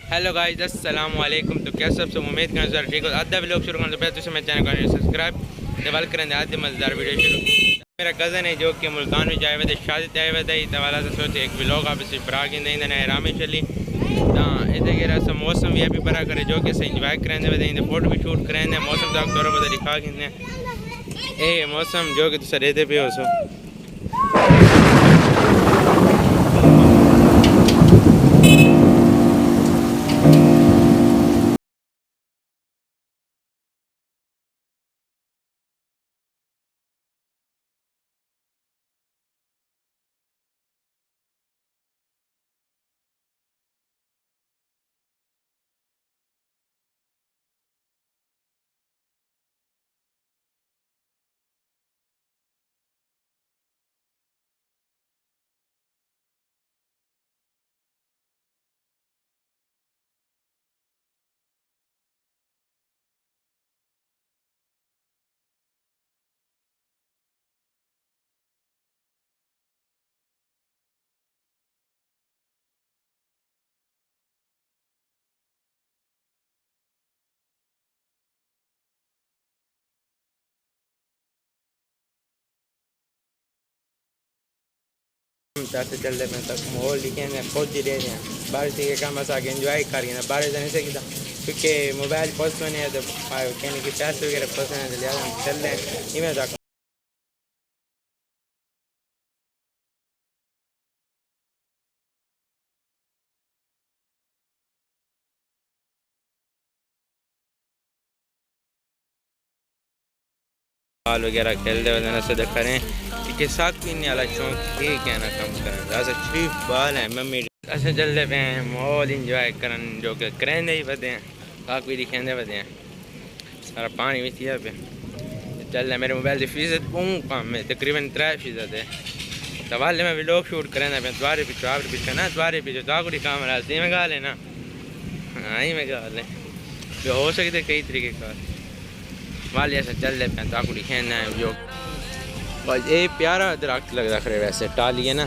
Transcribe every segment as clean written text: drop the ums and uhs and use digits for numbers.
Hello guys, अस्सलाम वालेकुम। तो क्या सब उम्मीद करें सर ठीक हो। आधा व्लॉग शुरू करने से पहले तो मैं चैनल को सब्सक्राइब दबाल करें। आधे मज़ेदार वीडियो शुरू। मेरा कज़न है जो कि मुल्तान में जाए वे शादी तय वे तवाला से सोचे एक व्लॉग आप इसे बरा के नहीं देना रामे चली इधर गिरा सा मौसम भी अभी बरा करे जो कि से इंजॉय करें वे फोटो भी शूट करें मौसम तक थोड़ा बहुत दिखा के ए मौसम जो कि तुम रहते पे हो सो से चल रहे तक माहौल लिखे खुद ही रहे हैं बारिश के काम असा इंजॉय कर रही है बारिश नहीं से क्योंकि मोबाइल पसंद नहीं है तो कहने की पैसे वगैरह पसंद है तो लिहाजा हम चल रहे हैं इमें तक बाल वगैरह खेलते हुए से करें कि साग पीने वाला शौक ये क्या ना कम करें ज़्यादा सिर्फ बाल हैं मम्मी ऐसे चल रहे हैं माहौल इंजॉय करन जो कि करेंदे ही बदे हैं काक भी दिखेंदे बदे हैं सारा पानी भी थी पे चल रहा मेरे मोबाइल की फीसद कम में तकरीबन 3% है तो वाले में भी लोग शूट करें पे द्वारे पीछे ना द्वारे पीछे ताकुड़ी काम रहा सी में गा लेना हाँ ही में गा लें जो हो सकते कई तरीके का वाले ऐसा चल रहे हैं ताकुड़ी खेलना है जो बस ये प्यारा दरख्त लग रख रहे वैसे टाली है ना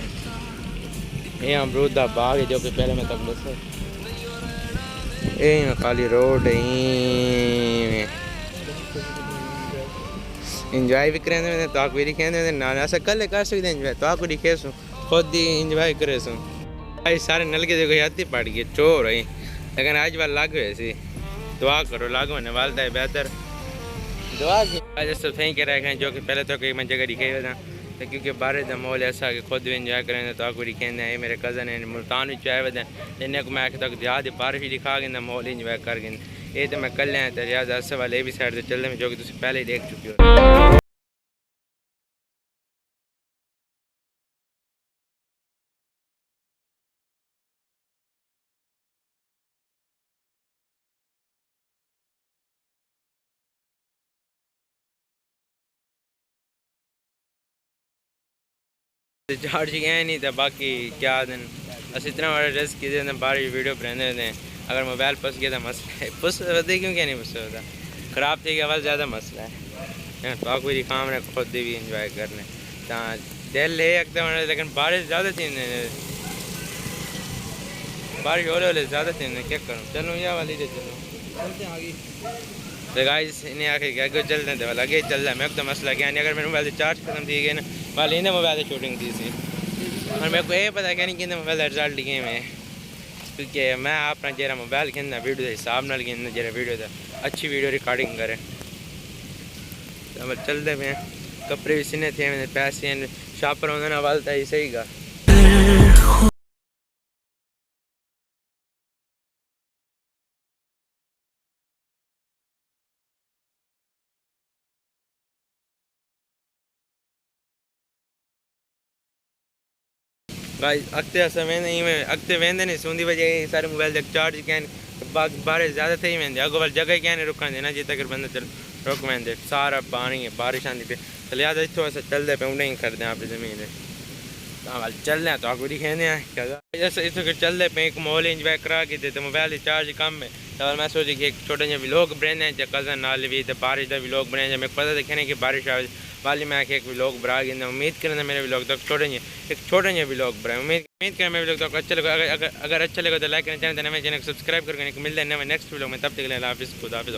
ये अमरूद का बाग है जो कि पहले मैं तक बस ये खाली रोड इंजॉय भी करें ताक भी खेलते ना ऐसा कल कर सकते इंजॉय ताक भी खेसू खुद ही इंजॉय करे सू भाई सारे नलके देखो हाथी पड़ गए चोर है लेकिन आज वाल लाग वैसे दुआ करो लागू होने वालता है बेहतर दुआ की सब सही कह रहे हैं जो कि पहले तो कई मैं जगह दिखाई हुआ था तो क्योंकि बारिश का माहौल ऐसा कि खुद भी इंजॉय करें तो आपको दिखेंगे है मेरे कज़न है मुल्तान भी चाहे वे इन्हें को मैं तक याद बारिश ही दिखा के माहौल इंजॉय कर गए ये तो मैं कल आया तो रियाज अस्से वाले भी साइड से चलने में जो कि तुम पहले ही देख चुके हो चार्ज गए नहीं था बाकी क्या दिन बस इतना बड़ा ड्रेस किए थे बारिश वीडियो पहने थे अगर मोबाइल फंस गया था मसला है फंस होते क्यों क्या नहीं फंस होता ख़राब थी कि आवाज़ ज़्यादा मसला है तो कोई काम रहे खुद भी इंजॉय करने दिल है एकदम लेकिन बारिश ज़्यादा थी बारिश हो रही ज़्यादा थी क्या करूँ चलूँ या वाली चलूँ चलते आगे तो गाइस इन्हें आके क्या कुछ चलते थे वाला आगे चल रहा है मैं तो मसला क्या नहीं अगर मेरे मोबाइल से चार्ज खत्म थी गई ना वाले इन्हें मोबाइल से शूटिंग थी सी और मेरे को ये पता क्या नहीं कि मोबाइल रिजल्ट लिखे में क्योंकि मैं अपना जरा मोबाइल के अंदर वीडियो के हिसाब न गिनना जरा वीडियो था अच्छी वीडियो रिकॉर्डिंग करे तो चलते पे कपड़े भी सीने थे मैंने पैसे शॉपर होने ना वालता ही सही का अगते असां वेंदे ही अगते वेंदे नहीं सूंदी वजह सारे मोबाइल जब चार्ज कन बारिश ज़्यादा थी वेंदे अगो वाल जगह क्या नहीं रुकंदे ना जिते बंदा चल रुक वेंदे सारा पानी है बारिश आंदी पे तो लिहाजा इतों अस चलते पे उन्हें ही करते आप ज़मीन वाल चल रहे हैं तो आपको दिखाने हैं क्या जैसे इस वक्त चल रहे पे एक माहौल इंजॉय करा के देते मोबाइल चार्ज कम है तो मैं सोची कि एक छोटे जे व्लॉग बनाने जो कज़न नाल भी तो बारिश का व्लॉग बनाने मैं पता देखने कि बारिश आ वाली मैं एक व्लॉग बना के उम्मीद करना मेरे व्लॉग तक छोटे जे व्लॉग बनाए उम्मीद करें मेरे व्लॉग तक अच्छा लगा अगर अच्छा लगा तो लाइक करना चैनल नए चैनल को सब्सक्राइब करके मिलते हैं नेक्स्ट व्लॉग में तब तक के लिए अल्लाह हाफिज़ खुदा हाफिज़।